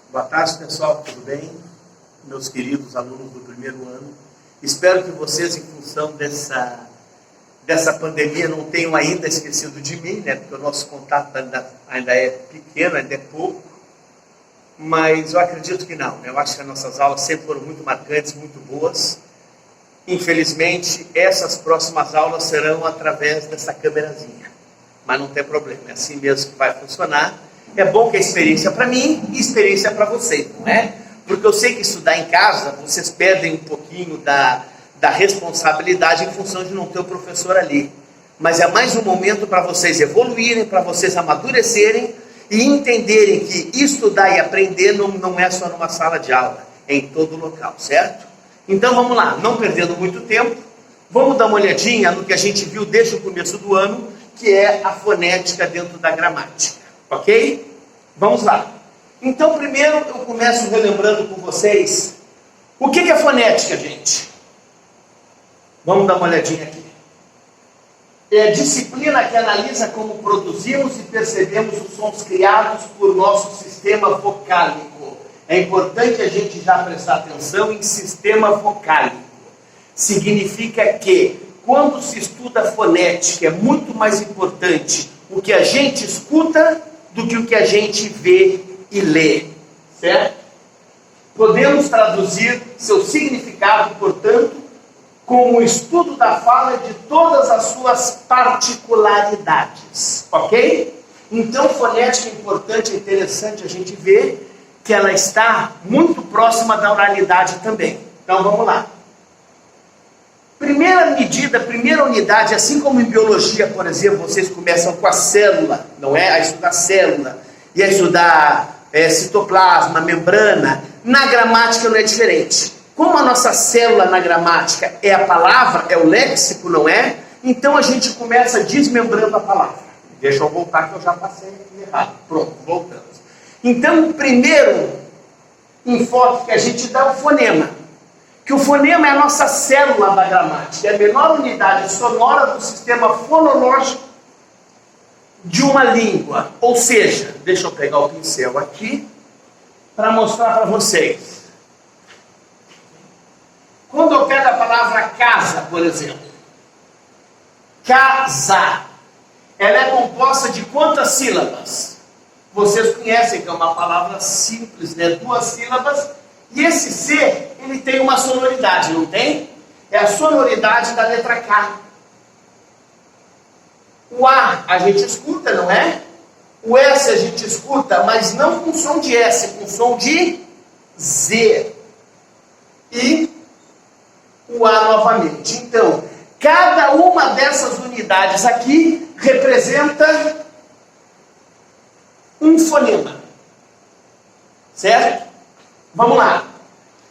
Boa tarde, pessoal, tudo bem? Meus queridos alunos do primeiro ano. Espero que vocês, em função dessa pandemia, não tenham ainda esquecido de mim, né? Porque o nosso contato ainda é pequeno, ainda é pouco. Mas eu acredito que não. Eu acho que as nossas aulas sempre foram muito marcantes, muito boas. Infelizmente, essas próximas aulas serão através dessa câmerazinha. Mas não tem problema, é assim mesmo que vai funcionar. É bom que a experiência para mim e experiência para vocês, não é? Porque eu sei que estudar em casa, vocês perdem um pouquinho da responsabilidade em função de não ter o professor ali. Mas é mais um momento para vocês evoluírem, para vocês amadurecerem e entenderem que estudar e aprender não é só numa sala de aula, é em todo local, certo? Então vamos lá, não perdendo muito tempo, vamos dar uma olhadinha no que a gente viu desde o começo do ano, que é a fonética dentro da gramática, ok? Vamos lá. Então primeiro eu começo relembrando com vocês o que é fonética, gente. Vamos dar uma olhadinha aqui. É a disciplina que analisa como produzimos e percebemos os sons criados por nosso sistema vocálico. É importante a gente já prestar atenção em sistema vocálico. Significa que, quando se estuda fonética, é muito mais importante o que a gente escuta do que o que a gente vê e lê. Certo? Podemos traduzir seu significado, portanto, como o estudo da fala de todas as suas particularidades. Ok? Então, fonética é importante, é interessante a gente ver que ela está muito próxima da oralidade também. Então vamos lá. Primeira medida, primeira unidade, assim como em biologia, por exemplo, vocês começam com a célula, não é? A estudar célula, e a estudar citoplasma, membrana. Na gramática não é diferente. Como a nossa célula na gramática é a palavra, é o léxico, não é? Então a gente começa desmembrando a palavra. Deixa eu voltar que eu já passei errado. Pronto, voltamos. Então, o primeiro enfoque que a gente dá é o fonema. Que o fonema é a nossa célula da gramática. É a menor unidade sonora do sistema fonológico de uma língua. Ou seja, deixa eu pegar o pincel aqui para mostrar para vocês. Quando eu pego a palavra casa, por exemplo. Casa. Ela é composta de quantas sílabas? Vocês conhecem que é uma palavra simples, né? 2 sílabas. E esse C, ele tem uma sonoridade, não tem? É a sonoridade da letra K. O A a gente escuta, não é? O S a gente escuta, mas não com som de S, com som de Z. E o A novamente. Então, cada uma dessas unidades aqui representa um fonema, certo? Vamos lá.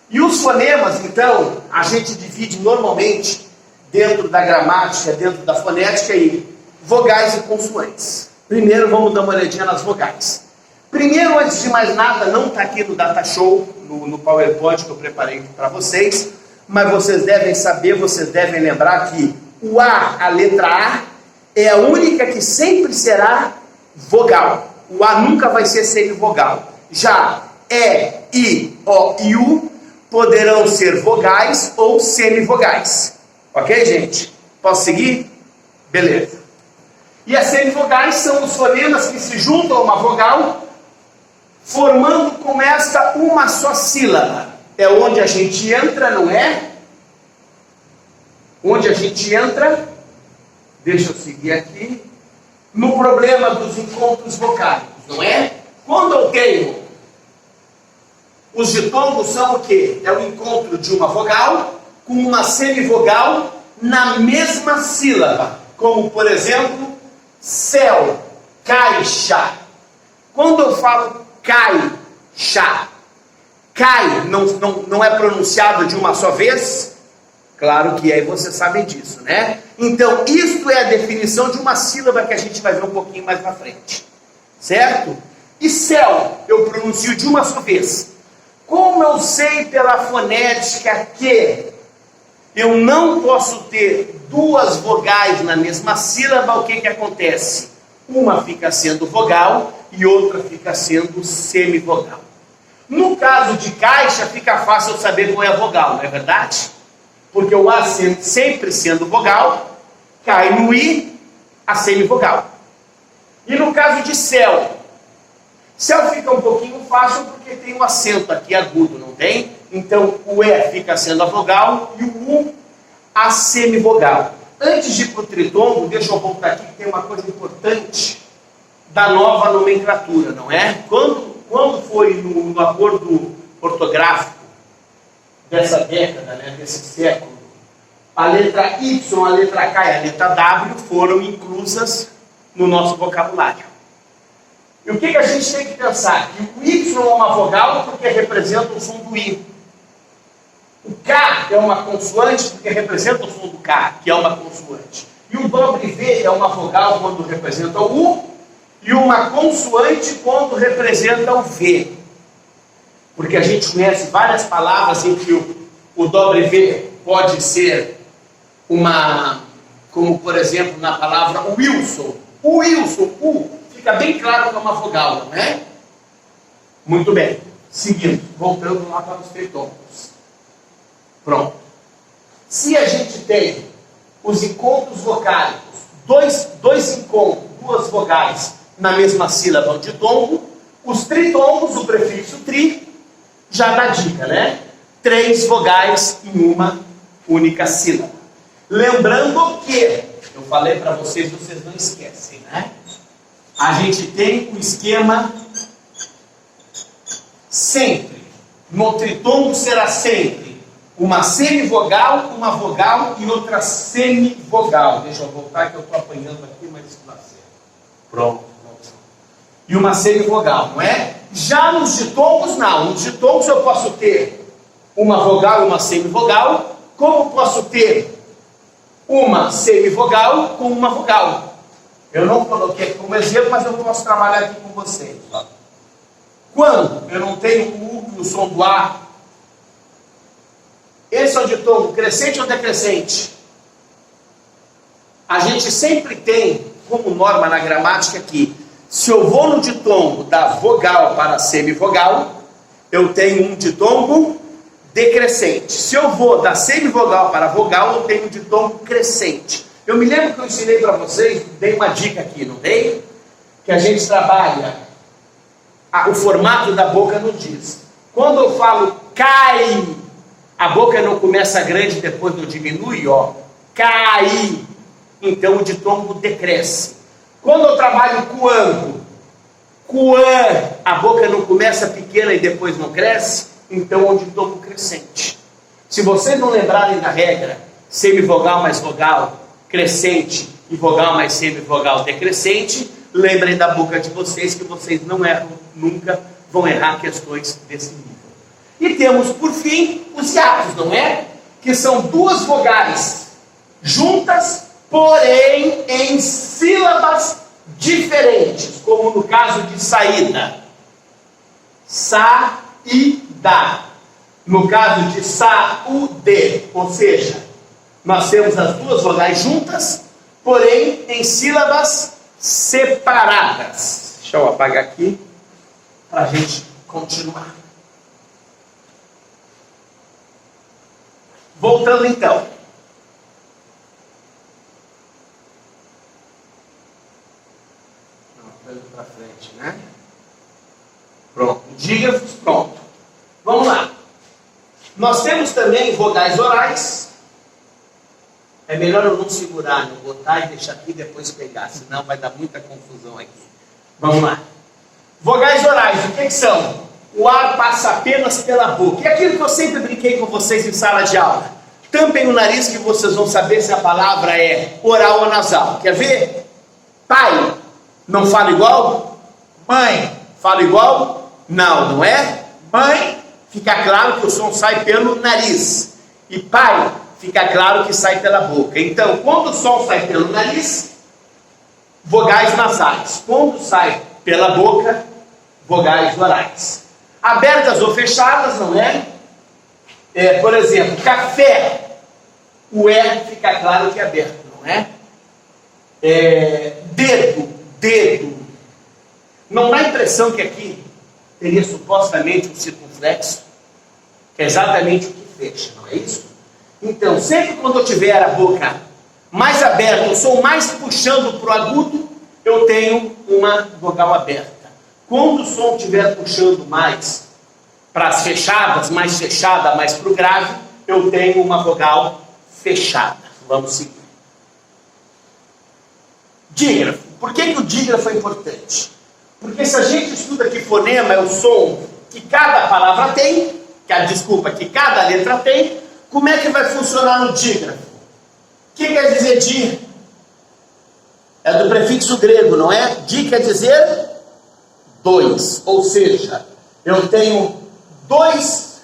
E os fonemas, então, a gente divide normalmente dentro da gramática, dentro da fonética, em vogais e consoantes. Primeiro vamos dar uma olhadinha nas vogais. Primeiro, antes de mais nada, não está aqui no Data Show, no PowerPoint que eu preparei para vocês, mas vocês devem saber, vocês devem lembrar que o A, a letra A, é a única que sempre será vogal. O A nunca vai ser semivogal. Já E, I, O e U poderão ser vogais ou semivogais. Ok, gente? Posso seguir? Beleza. E as semivogais são os fonemas que se juntam a uma vogal, formando com esta uma só sílaba. É onde a gente entra, não é? Onde a gente entra, deixa eu seguir aqui, no problema dos encontros vocálicos, não é? Quando eu tenho os ditongos, são o quê? É o encontro de uma vogal com uma semivogal na mesma sílaba. Como, por exemplo, céu, caixa. Quando eu falo caixa, cai não é pronunciado de uma só vez? Claro que é, e vocês sabem disso, né? Então, isto é a definição de uma sílaba que a gente vai ver um pouquinho mais na frente. Certo? E céu, eu pronuncio de uma só vez. Como eu sei pela fonética que eu não posso ter 2 vogais na mesma sílaba, o que acontece? Uma fica sendo vogal e outra fica sendo semivogal. No caso de caixa, fica fácil saber qual é a vogal, não é verdade? Porque o A sempre sendo vogal, cai no I, a semivogal. E no caso de céu, céu fica um pouquinho fácil porque tem um acento aqui agudo, não tem? Então o E fica sendo a vogal e o U a semivogal. Antes de ir para o tritongo, deixa eu voltar aqui que tem uma coisa importante da nova nomenclatura, não é? Quando foi no acordo ortográfico dessa década, né, desse século, a letra Y, a letra K e a letra W foram inclusas no nosso vocabulário. E o que a gente tem que pensar? Que o Y é uma vogal porque representa o som do I. O K é uma consoante porque representa o som do K, que é uma consoante. E o W é uma vogal quando representa o U, e uma consoante quando representa o V. Porque a gente conhece várias palavras em que o W pode ser uma, como por exemplo na palavra Wilson. O Wilson, fica bem claro que é uma vogal, não é? Muito bem. Seguindo, voltando lá para os tritônicos. Pronto. Se a gente tem os encontros vocálicos, dois encontros, duas vogais na mesma sílaba ou ditongo, os tritongos, o prefixo tri, já dá dica, né? 3 vogais em uma única sílaba. Lembrando que, eu falei para vocês não esquecem, né? A gente tem o esquema sempre. No tritongo será sempre uma semivogal, uma vogal e outra semivogal. Deixa eu voltar que eu estou apanhando aqui, mas isso vai ser. Pronto. E uma semivogal, não é? Já nos ditongos, não. Nos ditongos eu posso ter uma vogal e uma semivogal, como posso ter uma semivogal com uma vogal. Eu não coloquei como exemplo, mas eu posso trabalhar aqui com vocês. Quando eu não tenho o U e o som do A, esse é o ditongo crescente ou decrescente? A gente sempre tem como norma na gramática que se eu vou no ditongo da vogal para a semivogal, eu tenho um ditongo decrescente. Se eu vou da semivogal para a vogal, eu tenho um ditongo crescente. Eu me lembro que eu ensinei para vocês, dei uma dica aqui, não dei? Que a gente trabalha o formato da boca no diz. Quando eu falo cai, a boca não começa grande, depois não diminui, ó. Cai. Então o ditongo decresce. Quando eu trabalho coando, a boca não começa pequena e depois não cresce, então é um ditongo crescente. Se vocês não lembrarem da regra, semivogal mais vogal, crescente, e vogal mais semivogal decrescente, lembrem da boca de vocês que vocês não erram, nunca vão errar questões desse nível. E temos, por fim, os hiatos, não é? Que são duas vogais juntas, porém em sílabas diferentes, como no caso de saída. Saída. No caso de saúde, ou seja, nós temos as duas vogais juntas, porém em sílabas separadas. Deixa eu apagar aqui para a gente continuar. Voltando então. Para frente, né? Pronto. Dígrafos, pronto. Vamos lá. Nós temos também vogais orais. É melhor eu não segurar, não botar e deixar aqui e depois pegar, senão vai dar muita confusão aqui. Vamos lá. Vogais orais, o que são? O ar passa apenas pela boca. E aquilo que eu sempre brinquei com vocês em sala de aula. Tampem o nariz que vocês vão saber se a palavra é oral ou nasal. Quer ver? Pai, não fala igual? Mãe, fala igual? Não, não é? Mãe, fica claro que o som sai pelo nariz. E pai, fica claro que sai pela boca. Então, quando o som sai pelo nariz, vogais nasais. Quando sai pela boca, vogais orais. Abertas ou fechadas, não é? Por exemplo, café. O E fica claro que é aberto, não é? Dedo. Não dá a impressão que aqui teria supostamente um circunflexo, que é exatamente o que fecha, não é isso? Então, sempre quando eu tiver a boca mais aberta, o som mais puxando para o agudo, eu tenho uma vogal aberta. Quando o som estiver puxando mais para as fechadas, mais fechada, mais para o grave, eu tenho uma vogal fechada. Vamos seguir. Dígrafo. Por que o dígrafo é importante? Porque se a gente estuda que fonema é o som que cada palavra tem, que cada letra tem, como é que vai funcionar no dígrafo? O que quer dizer di? É do prefixo grego, não é? Di quer dizer dois, ou seja, eu tenho duas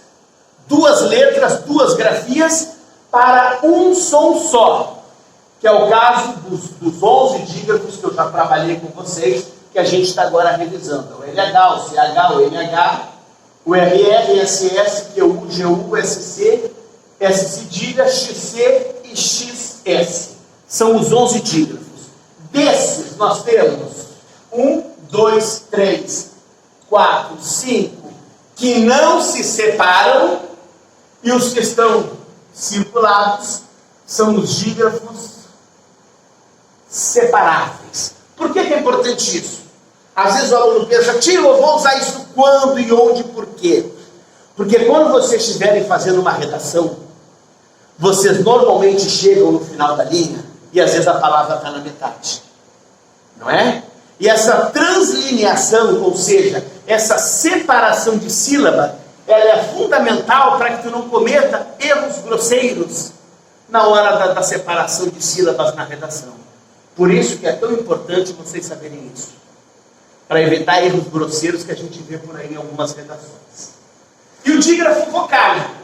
letras, duas grafias para um som só, que é o caso dos 11 dígrafos que eu já trabalhei com vocês, que a gente está agora revisando. O LH, o CH, o NH, o RR, SS, QU, GU, SC, S cedilha, XC e XS. São os 11 dígrafos. Desses nós temos 1, 2, 3, 4, 5, que não se separam, e os que estão circulados são os dígrafos separáveis. Por que é importante isso? Às vezes o aluno pensa, tio, eu vou usar isso quando e onde, por quê? Porque quando vocês estiverem fazendo uma redação, vocês normalmente chegam no final da linha e às vezes a palavra está na metade, não é? E essa translineação, ou seja, essa separação de sílaba, ela é fundamental para que tu não cometa erros grosseiros na hora da separação de sílabas na redação. Por isso que é tão importante vocês saberem isso, para evitar erros grosseiros que a gente vê por aí em algumas redações. E o dígrafo vocálico.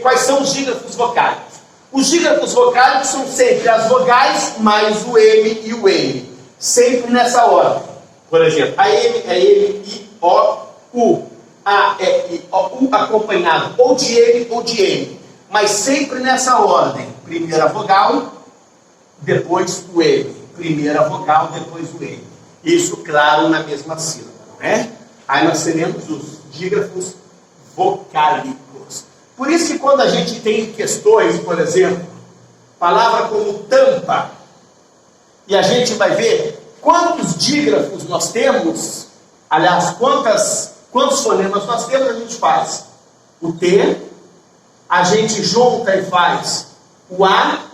Quais são os dígrafos vocálicos? Os dígrafos vocálicos são sempre as vogais mais o M e o N. Sempre nessa ordem. Por exemplo, a M é M, I, O, U. A, E, I, O, U, acompanhado ou de M ou de N. Mas sempre nessa ordem. Primeira vogal, depois o M. Primeira vogal, depois o M. Isso, claro, na mesma sílaba, não é? Aí nós teremos os dígrafos vocálicos. Por isso que quando a gente tem questões, por exemplo, palavra como tampa, e a gente vai ver quantos dígrafos nós temos, aliás, quantos fonemas nós temos, a gente faz o T, a gente junta e faz o A,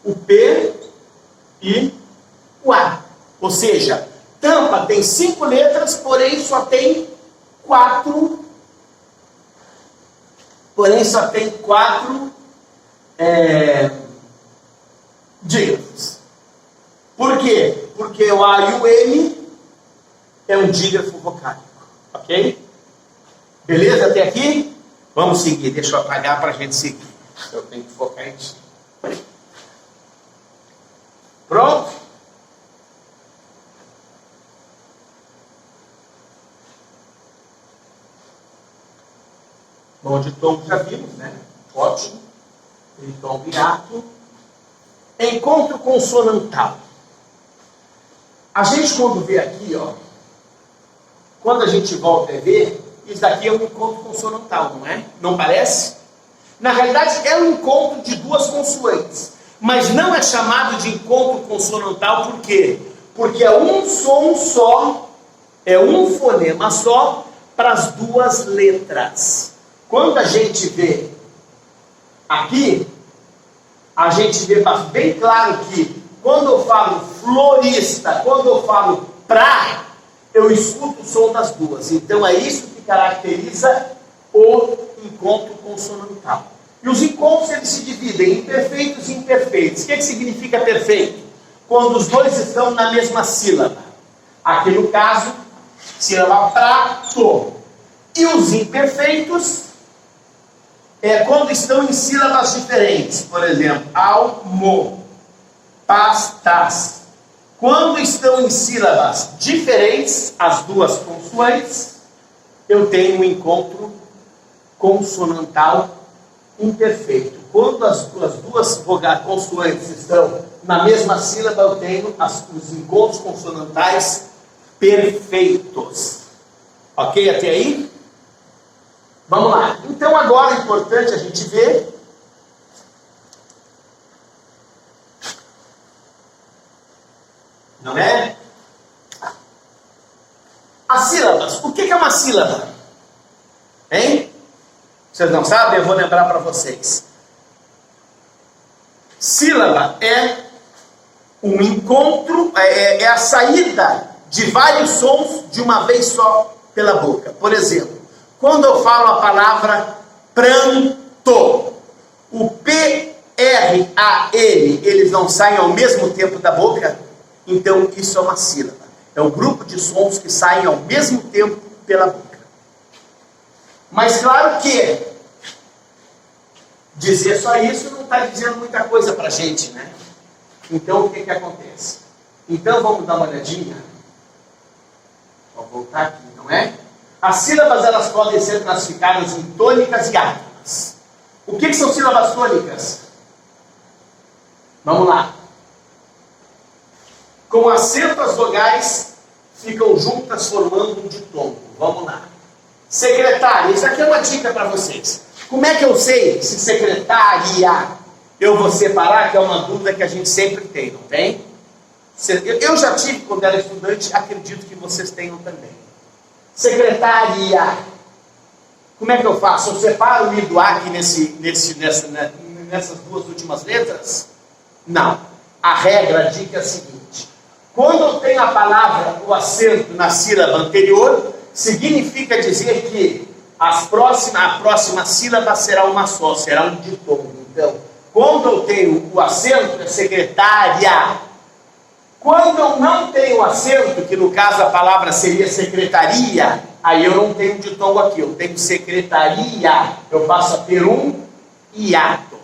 o P e o A. Ou seja, tampa tem 5 letras, porém só tem 4 dígrafos. Por quê? Porque o A e o M é um dígrafo vocálico. Ok? Beleza até aqui? Vamos seguir. Deixa eu apagar para a gente seguir. Eu tenho que focar em ti. Pronto? Bom, de tom já vimos, né? Ótimo. De tom hiato. Encontro consonantal. A gente quando vê aqui, ó, quando a gente volta a ver, isso daqui é um encontro consonantal, não é? Não parece? Na realidade é um encontro de 2 consoantes, mas não é chamado de encontro consonantal, por quê? Porque é um som só, é um fonema só para as 2 letras. Quando a gente vê aqui, a gente vê bem claro que quando eu falo florista, quando eu falo pra, eu escuto o som das 2. Então é isso que caracteriza o encontro consonantal. E os encontros eles se dividem em perfeitos e imperfeitos. O que significa perfeito? Quando os dois estão na mesma sílaba. Aqui no caso, sílaba prato. E os imperfeitos é quando estão em sílabas diferentes. Por exemplo, almo, pastas. Quando estão em sílabas diferentes, as 2 consoantes, eu tenho um encontro consonantal imperfeito. Quando as 2 consoantes estão na mesma sílaba, eu tenho os encontros consonantais perfeitos. Ok até aí? Vamos lá. Então agora é importante a gente ver não é? As sílabas. O que é uma sílaba? Hein? Vocês não sabem? Eu vou lembrar para vocês. Sílaba é um encontro, é a saída de vários sons de uma vez só pela boca. Por exemplo, quando eu falo a palavra pranto, o P, R, A, N, eles não saem ao mesmo tempo da boca? Então isso é uma sílaba. É um grupo de sons que saem ao mesmo tempo pela boca. Mas claro que dizer só isso não está dizendo muita coisa para a gente, né? Então o que acontece? Então vamos dar uma olhadinha. Vou voltar aqui, não é? As sílabas elas podem ser classificadas em tônicas e átonas. O que são sílabas tônicas? Vamos lá. Com acento as vogais ficam juntas formando um ditongo. Vamos lá. Secretária, isso aqui é uma dica para vocês. Como é que eu sei se secretária eu vou separar? Que é uma dúvida que a gente sempre tem, não tem? Eu já tive quando era estudante, acredito que vocês tenham também. Secretária. Como é que eu faço? Eu separo o I do A aqui nessas duas últimas letras? Não. A regra, a dica é a seguinte. Quando eu tenho a palavra, o acento na sílaba anterior, significa dizer que a próxima sílaba será uma só, será um ditongo. Então, quando eu tenho o acento, é secretária. Quando eu não tenho o acento, que no caso a palavra seria secretaria, aí eu não tenho ditongo aqui, eu tenho secretaria, eu passo a ter um hiato.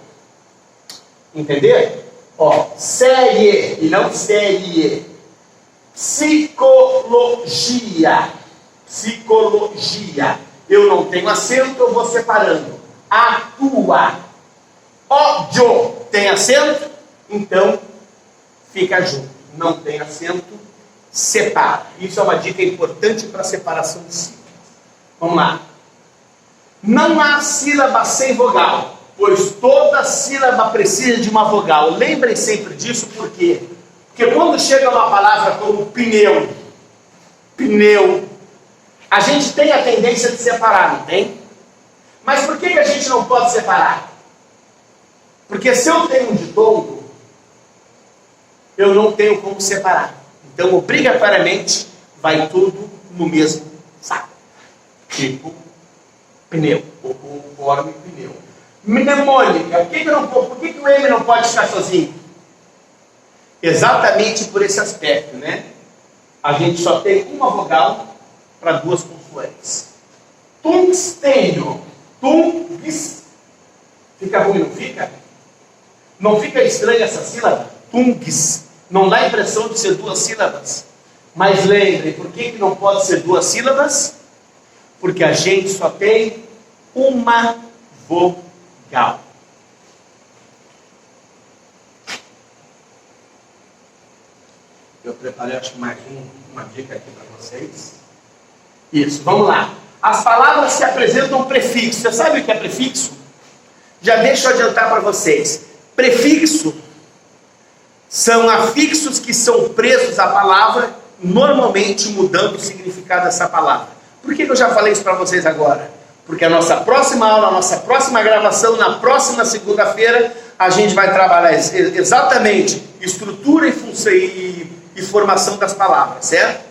Entender? Ó, série e não série. Psicologia. Psicologia. Eu não tenho acento, eu vou separando. Atua. Ódio. Tem acento? Então, fica junto. Não tem acento, separa. Isso é uma dica importante para a separação de sílabas. Vamos lá. Não há sílaba sem vogal, pois toda sílaba precisa de uma vogal. Lembrem sempre disso, por quê? Porque quando chega uma palavra como pneu, a gente tem a tendência de separar, não tem? Mas por que a gente não pode separar? Porque se eu tenho um ditongo, eu não tenho como separar. Então, obrigatoriamente, vai tudo no mesmo saco. Tipo, pneu, ou conforme pneu. Mnemônica, por que o M não pode ficar sozinho? Exatamente por esse aspecto, né? A gente só tem uma vogal para duas consoantes. Tungstênio. Tungs. Fica ruim, não fica? Não fica estranha essa sílaba? Tungs. Não dá a impressão de ser duas sílabas. Mas lembrem, por que não pode ser duas sílabas? Porque a gente só tem uma vogal. Eu preparei, acho que mais uma dica aqui para vocês. Isso, vamos lá. As palavras se apresentam prefixo. Você sabe o que é prefixo? Já deixa eu adiantar para vocês. Prefixo são afixos que são presos à palavra, normalmente mudando o significado dessa palavra. Por que eu já falei isso para vocês agora? Porque a nossa próxima aula, a nossa próxima gravação, na próxima segunda-feira, a gente vai trabalhar exatamente estrutura e função e formação das palavras, certo?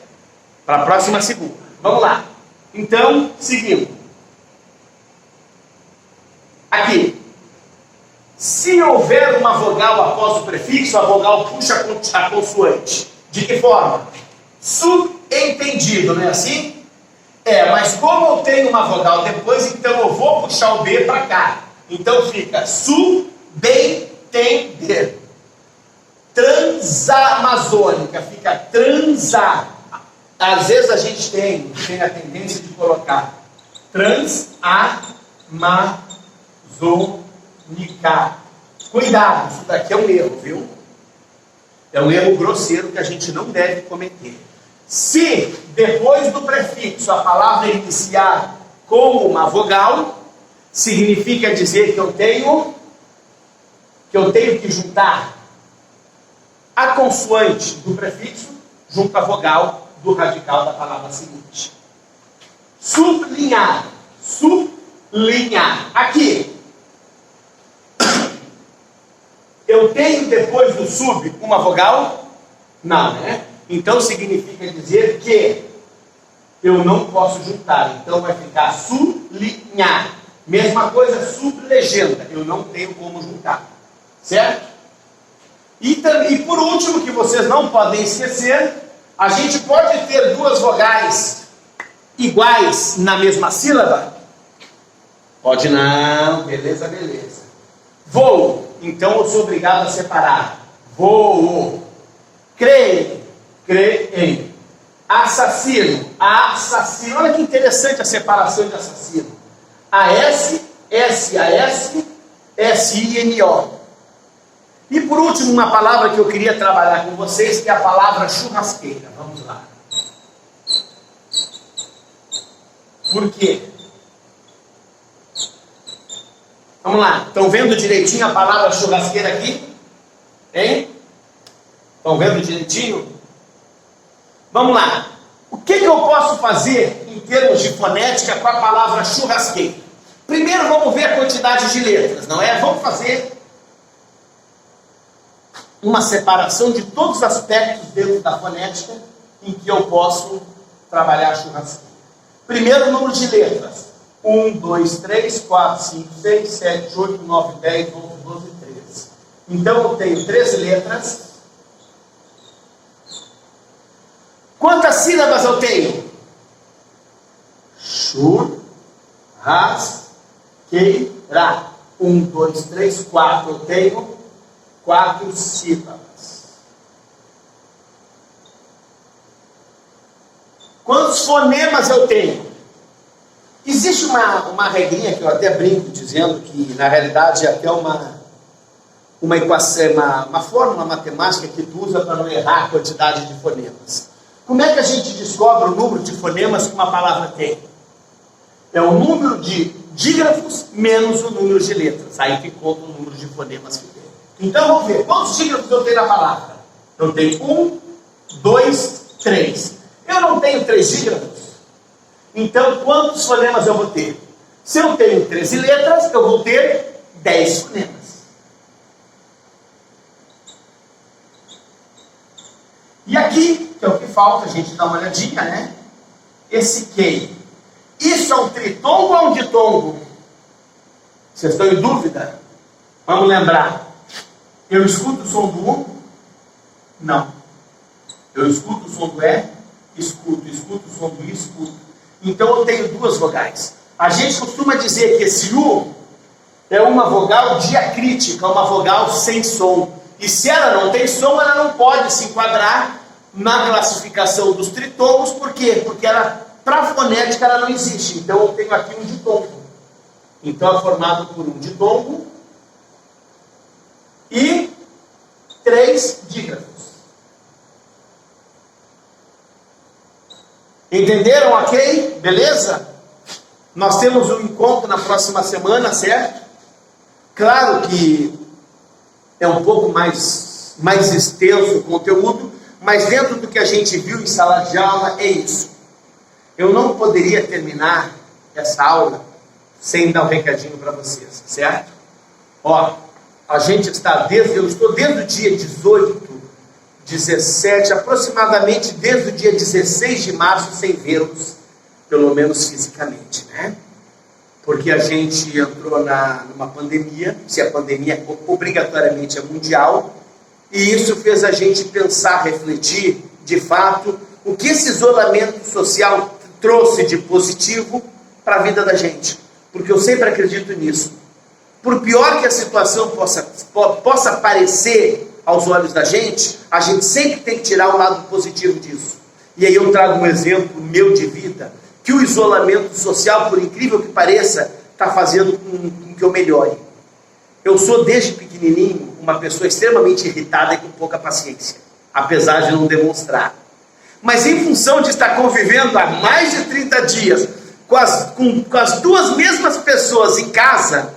Para a próxima segunda. Vamos lá. Então, seguindo. Aqui. Se houver uma vogal após o prefixo, a vogal puxa a consoante. De que forma? Subentendido, não é assim? Mas como eu tenho uma vogal depois, então eu vou puxar o B para cá. Então fica subentender. Transamazônica, fica transar. Às vezes a gente tem a tendência de colocar transamazônica. Cuidado, isso daqui é um erro, viu? É um erro grosseiro que a gente não deve cometer. Se depois do prefixo a palavra iniciar com uma vogal, significa dizer que eu tenho que juntar a consoante do prefixo junto à vogal do radical da palavra seguinte. Sublinhar. Sublinhar. Aqui. Eu tenho depois do sub uma vogal? Não, né? Então significa dizer que eu não posso juntar. Então vai ficar sublinhar. Mesma coisa, sublegenda. Eu não tenho como juntar. Certo? E por último, que vocês não podem esquecer, a gente pode ter duas vogais iguais na mesma sílaba? Pode não. Beleza, beleza. Vou. Então eu sou obrigado a separar. Vou. Creem. Creem. Assassino. Assassino. Olha que interessante a separação de assassino. A-S, S-A-S, S-I-N-O. E por último, uma palavra que eu queria trabalhar com vocês, que é a palavra churrasqueira. Vamos lá. Por quê? Vamos lá. Estão vendo direitinho a palavra churrasqueira aqui? Hein? Estão vendo direitinho? Vamos lá. O que eu posso fazer em termos de fonética com a palavra churrasqueira? Primeiro vamos ver a quantidade de letras, não é? Vamos fazer uma separação de todos os aspectos dentro da fonética em que eu posso trabalhar churrasqueira. Primeiro, o número de letras. 1, 2, 3, 4, 5, 6, 7, 8, 9, 10, 11, 12, 13. Então eu tenho 13 letras. Quantas sílabas eu tenho? Churrasqueira. 1, 2, 3, 4. Eu tenho 4 sílabas. Quantos fonemas eu tenho? Existe uma regrinha que eu até brinco dizendo que na realidade é até uma equação, uma fórmula matemática que tu usa para não errar a quantidade de fonemas. Como é que a gente descobre o número de fonemas que uma palavra tem? É o número de dígrafos menos o número de letras. Aí que conta o número de fonemas que tem. Então vamos ver, quantos dígrafos eu tenho na palavra? Eu tenho 1, 2, 3. Eu não tenho 3 dígrafos? Então quantos fonemas eu vou ter? Se eu tenho 13 letras, eu vou ter 10 fonemas. E aqui, que é o que falta, a gente dá uma olhadinha, né? Esse QI. Isso é um tritongo ou um ditongo? Vocês estão em dúvida? Vamos lembrar. Eu escuto o som do U? Não. Eu escuto o som do E? Escuto. Escuto o som do I? Escuto. Então eu tenho duas vogais. A gente costuma dizer que esse U é uma vogal diacrítica, uma vogal sem som. E se ela não tem som, ela não pode se enquadrar na classificação dos tritongos. Por quê? Porque ela, para fonética, ela não existe. Então eu tenho aqui um ditongo. Então é formado por um ditongo e 3 dígrafos. Entenderam, ok? Beleza? Nós temos um encontro na próxima semana, certo? Claro que é um pouco mais extenso o conteúdo, mas dentro do que a gente viu em sala de aula é isso. Eu não poderia terminar essa aula sem dar um recadinho para vocês, certo? Ó, eu estou desde o dia 18, 17, aproximadamente desde o dia 16 de março sem vê-los, pelo menos fisicamente, né? Porque a gente entrou numa pandemia, se a pandemia obrigatoriamente é mundial, e isso fez a gente pensar, refletir, de fato, o que esse isolamento social trouxe de positivo para a vida da gente. Porque eu sempre acredito nisso. Por pior que a situação possa parecer aos olhos da gente, a gente sempre tem que tirar o lado positivo disso. E aí eu trago um exemplo meu de vida, que o isolamento social, por incrível que pareça, está fazendo com que eu melhore. Eu sou, desde pequenininho, uma pessoa extremamente irritada e com pouca paciência, apesar de não demonstrar. Mas em função de estar convivendo há mais de 30 dias com as duas mesmas pessoas em casa,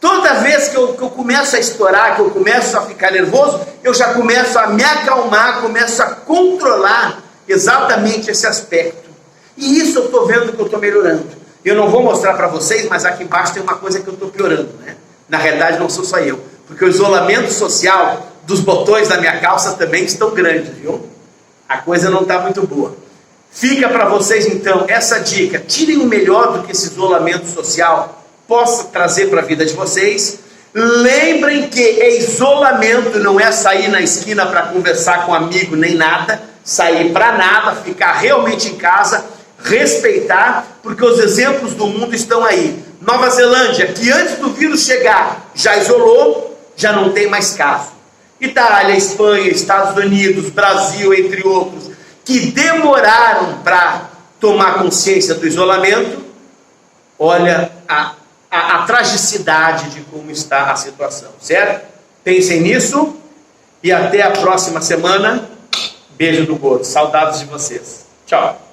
toda vez que eu começo a estourar, que eu começo a ficar nervoso, eu já começo a me acalmar, começo a controlar exatamente esse aspecto. E isso eu estou vendo que eu estou melhorando. Eu não vou mostrar para vocês, mas aqui embaixo tem uma coisa que eu estou piorando, né? Na realidade não sou só eu, porque o isolamento social dos botões da minha calça também estão grandes, viu? A coisa não está muito boa. Fica para vocês então essa dica: tirem o melhor do que esse isolamento social possa trazer para a vida de vocês. Lembrem que isolamento não é sair na esquina para conversar com um amigo nem nada, sair para nada, ficar realmente em casa, respeitar, porque os exemplos do mundo estão aí. Nova Zelândia, que antes do vírus chegar já isolou, já não tem mais caso. Itália, Espanha, Estados Unidos, Brasil, entre outros, que demoraram para tomar consciência do isolamento. Olha a tragicidade de como está a situação, certo? Pensem nisso e até a próxima semana. Beijo do gordo, saudades de vocês. Tchau.